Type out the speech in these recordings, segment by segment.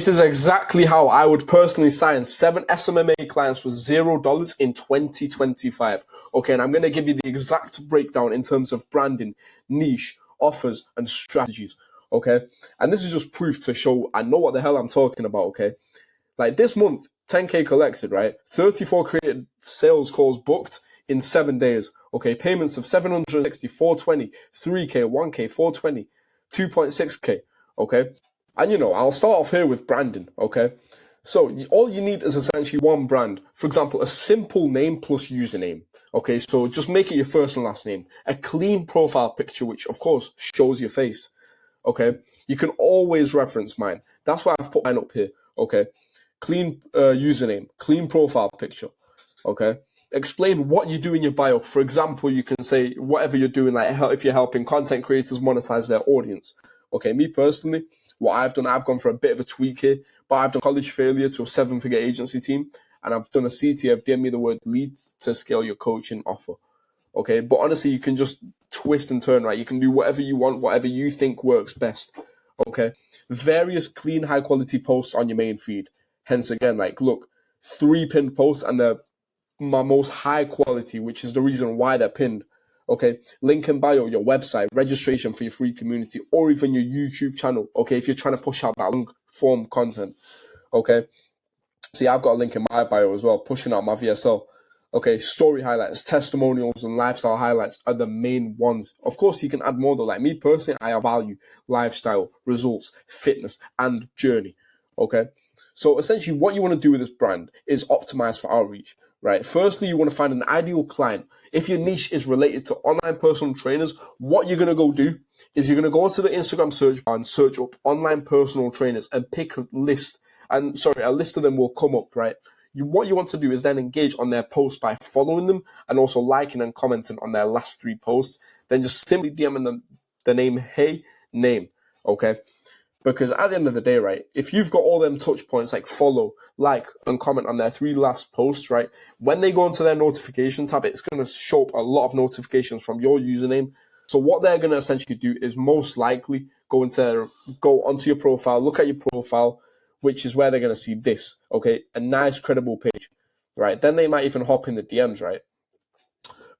This is exactly how I would personally sign 7 SMMA clients with $0 in 2025. Okay, and I'm going to give you the exact breakdown in terms of branding, niche, offers, and strategies. Okay, and this is just proof to show I know what the hell I'm talking about. Okay, like this month, 10K collected, right? 34 created sales calls booked in 7 days. Okay, payments of 760, 420, 3K, 1K, 420, 2.6K. Okay. And I'll start off here with branding, okay? So all you need is essentially one brand. For example, a simple name plus username. Okay, so just make it your first and last name. A clean profile picture, which of course shows your face. Okay, you can always reference mine. That's why I've put mine up here. Okay, clean username, clean profile picture. Okay, explain what you do in your bio. For example, you can say whatever you're doing, like if you're helping content creators monetize their audience. Okay, me personally, what I've done, I've gone for a bit of a tweak here, but I've done college failure to a 7-figure agency team, and I've done a CTF, give me the word lead to scale your coaching offer. Okay, but honestly, you can just twist and turn, right? You can do whatever you want, whatever you think works best. Okay, various clean, high quality posts on your main feed. Hence, again, like, look, 3 pinned posts, and they're my most high quality, which is the reason why they're pinned. Okay, link in bio, your website, registration for your free community, or even your YouTube channel. Okay, if you're trying to push out that long form content. Okay, see, I've got a link in my bio as well, pushing out my VSL. Okay, story highlights, testimonials, and lifestyle highlights are the main ones. Of course, you can add more though. Like me personally, I value lifestyle, results, fitness, and journey. Okay, so essentially what you want to do with this brand is optimize for outreach, right? Firstly, you want to find an ideal client. If your niche is related to online personal trainers, what you're going to go do is you're going to go to the Instagram search bar and search up online personal trainers and pick a list. And sorry, a list of them will come up, right? What you want to do is then engage on their posts by following them and also liking and commenting on their last 3 posts. Then just simply DMing them the name, hey, name, okay? Because at the end of the day, right, if you've got all them touch points like follow, like, and comment on their 3 last posts, right, when they go into their notification tab, it's going to show up a lot of notifications from your username. So what they're going to essentially do is most likely go onto your profile, look at your profile, which is where they're going to see this, okay, a nice credible page, right? Then they might even hop in the DMs, right?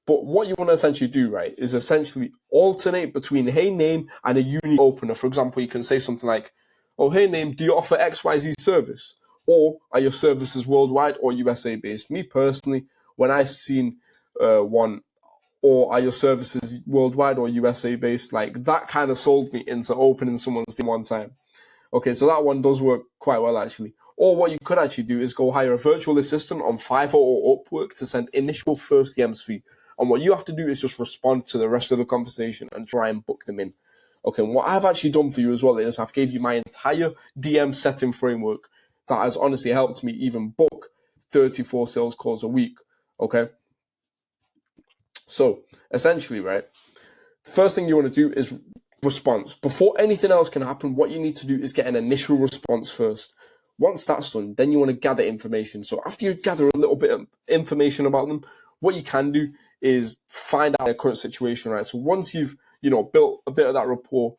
But what you want to essentially do, right, is essentially alternate between hey name and a unique opener. For example, you can say something like, oh, hey name, do you offer XYZ service? Or are your services worldwide or USA based? Me personally, when I seen one, or are your services worldwide or USA based, like that kind of sold me into opening someone's team one time. Okay, so that one does work quite well, actually. Or what you could actually do is go hire a virtual assistant on Fiverr or Upwork to send initial first DMs for you. And what you have to do is just respond to the rest of the conversation and try and book them in. Okay, and what I've actually done for you as well is I've gave you my entire DM setting framework that has honestly helped me even book 34 sales calls a week. Okay, so essentially, right, first thing you want to do is response. Before anything else can happen, what you need to do is get an initial response first. Once that's done, then you want to gather information. So after you gather a little bit of information about them, what you can do is find out their current situation, right? So once you've, built a bit of that rapport,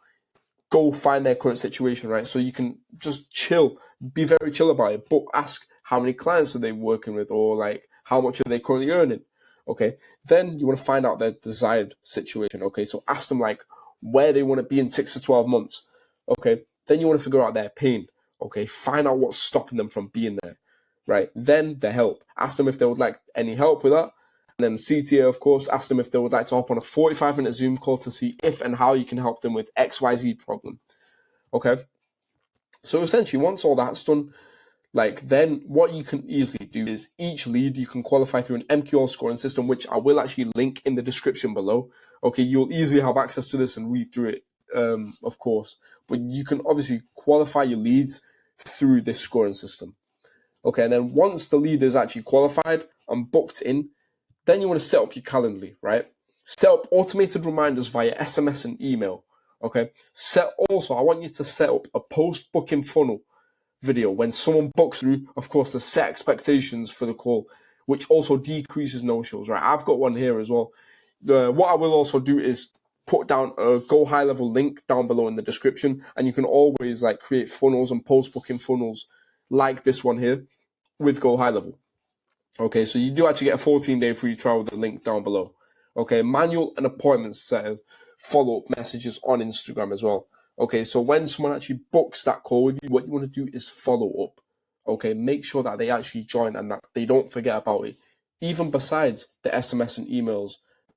go find their current situation, right? So you can just chill, be very chill about it, but ask how many clients are they working with, or like how much are they currently earning? Okay, then you want to find out their desired situation. Okay, so ask them like where they want to be in 6 to 12 months. Okay, then you want to figure out their pain. Okay, find out what's stopping them from being there, right? Then the help. Ask them if they would like any help with that. And then CTA, of course, ask them if they would like to hop on a 45-minute Zoom call to see if and how you can help them with XYZ problem. Okay, so essentially, once all that's done, then what you can easily do is each lead you can qualify through an MQL scoring system, which I will actually link in the description below. Okay, you'll easily have access to this and read through it, of course. But you can obviously qualify your leads through this scoring system. Okay, and then once the lead is actually qualified and booked in, then you want to set up your Calendly, right? Set up automated reminders via SMS and email. Okay, I want you to set up a post-booking funnel video when someone books through, of course, to set expectations for the call, which also decreases no-shows, right? I've got one here as well. What I will also do is put down a Go High Level link down below in the description, and you can always like create funnels and post booking funnels like this one here with Go High Level. Okay, so you do actually get a 14-day free trial with the link down below. Okay, manual and appointments set of follow-up messages on Instagram as well. Okay, so when someone actually books that call with you, what you want to do is follow up. Okay, make sure that they actually join and that they don't forget about it. Even besides the SMS and emails,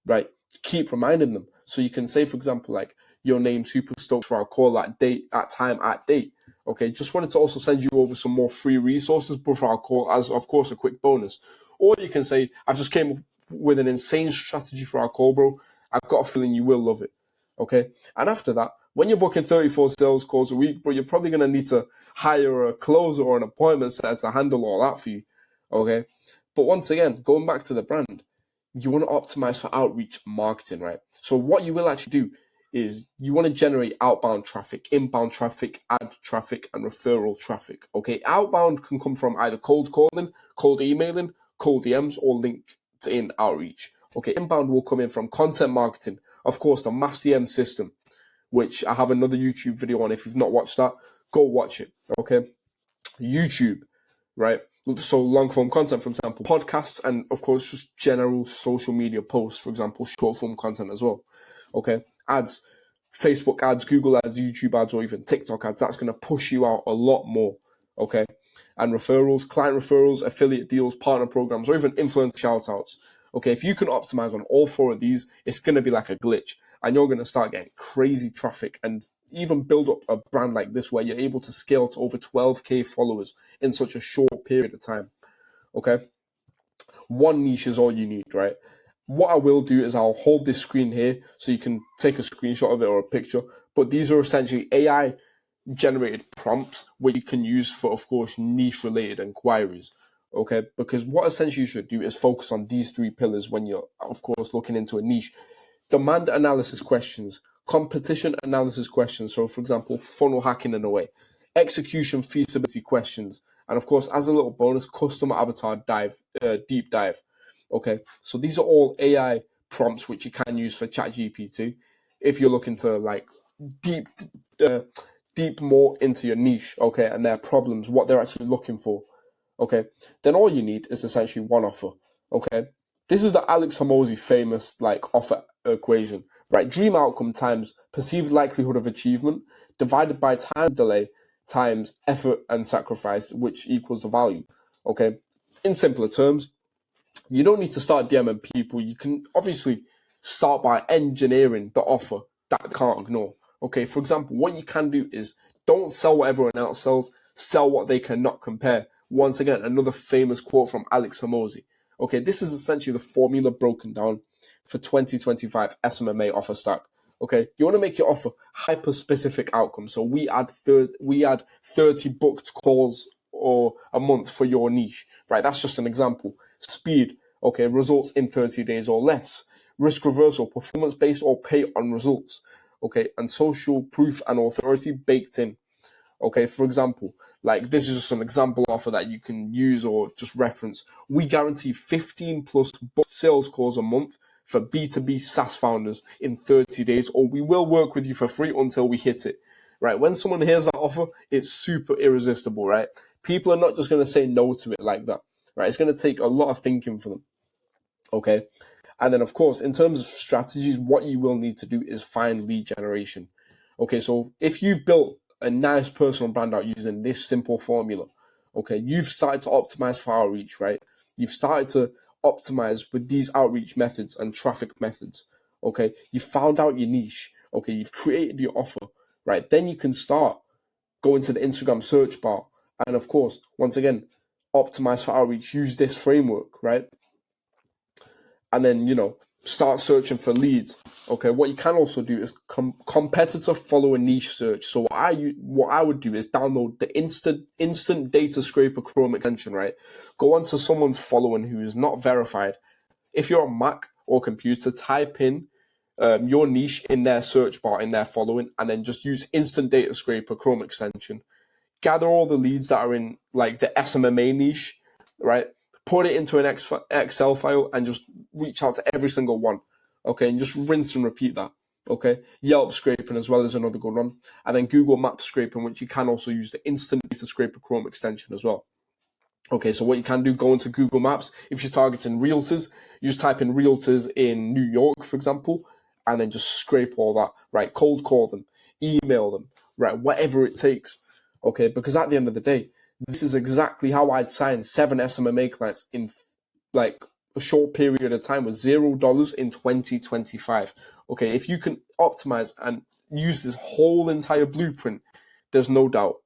right? Keep reminding them. So you can say, for example, like, your name super stoked for our call at date, at time, at date. Okay, just wanted to also send you over some more free resources before our call, as of course a quick bonus. Or you can say, I've just came up with an insane strategy for our call, bro. I've got a feeling you will love it. Okay, and after that, when you're booking 34 sales calls a week, bro, you're probably going to need to hire a closer or an appointment setter to handle all that for you. Okay, but once again, going back to the brand, you want to optimize for outreach marketing, right? So what you will actually do is you want to generate outbound traffic, inbound traffic, ad traffic, and referral traffic. Okay, outbound can come from either cold calling, cold emailing, cold DMs, or LinkedIn outreach. Okay, inbound will come in from content marketing, of course, the Mass DM system, which I have another YouTube video on. If you've not watched that, go watch it. Okay, YouTube, right? So long form content, for example, podcasts, and of course, just general social media posts, for example, short form content as well. Okay, ads, Facebook ads, Google ads, YouTube ads, or even TikTok ads. That's going to push you out a lot more. Okay, and referrals, client referrals, affiliate deals, partner programs, or even influencer shout outs. Okay, if you can optimize on all four of these, it's going to be like a glitch, and you're going to start getting crazy traffic and even build up a brand like this where you're able to scale to over 12K followers in such a short period of time. Okay, one niche is all you need, right? What I will do is I'll hold this screen here so you can take a screenshot of it or a picture, but these are essentially AI generated prompts which you can use for, of course, niche related inquiries. Okay, because what essentially you should do is focus on these three pillars when you're, of course, looking into a niche: demand analysis questions, competition analysis questions. So, for example, funnel hacking in a way, execution feasibility questions, and of course, as a little bonus, customer avatar deep dive. Okay, so these are all AI prompts which you can use for ChatGPT if you're looking to like deep uh, deep more into your niche, okay, and their problems, what they're actually looking for, okay. Then all you need is essentially one offer, okay. This is the Alex Hormozi famous like offer equation, right? Dream outcome times perceived likelihood of achievement divided by time delay times effort and sacrifice, which equals the value, okay. In simpler terms, you don't need to start DMing people. You can obviously start by engineering the offer that can't ignore. Okay, for example, what you can do is don't sell what everyone else sells, sell what they cannot compare. Once again, another famous quote from Alex Hormozi. Okay, this is essentially the formula broken down for 2025 SMMA offer stack. Okay, you want to make your offer hyper specific outcomes. So we add 30 booked calls or a month for your niche, right? That's just an example. Speed, okay, results in 30 days or less. Risk reversal, performance based or pay on results, okay, and social proof and authority baked in. Okay, for example, like this is just an example offer that you can use or just reference. We guarantee 15 plus sales calls a month for B2B SaaS founders in 30 days, or we will work with you for free until we hit it. Right? When someone hears that offer, it's super irresistible, right? People are not just going to say no to it like that, right? It's going to take a lot of thinking for them. Okay. And then, of course, in terms of strategies, what you will need to do is find lead generation. Okay. So if you've built a nice personal brand out using this simple formula, okay, you've started to optimize for outreach, right? You've started to optimize with these outreach methods and traffic methods. Okay. You found out your niche. Okay. You've created your offer, right? Then you can start going to the Instagram search bar. And of course, once again, optimize for outreach, use this framework, right? And then, start searching for leads. Okay, what you can also do is competitor follower niche search. So what I would do is download the instant data scraper Chrome extension, right? Go onto someone's following who is not verified. If you're on Mac or computer, type in your niche in their search bar in their following, and then just use instant data scraper Chrome extension. Gather all the leads that are in like the SMMA niche, right? Put it into an Excel file and just reach out to every single one. Okay, and just rinse and repeat that. Okay, Yelp scraping as well is another good one. And then Google Maps scraping, which you can also use the instant data scraper Chrome extension as well. Okay, so what you can do, go into Google Maps. If you're targeting realtors, you just type in realtors in New York, for example, and then just scrape all that, right? Cold call them, email them, right? Whatever it takes. Okay, because at the end of the day, this is exactly how I'd sign 7 SMMA clients in like a short period of time with $0 in 2025. Okay, if you can optimize and use this whole entire blueprint, there's no doubt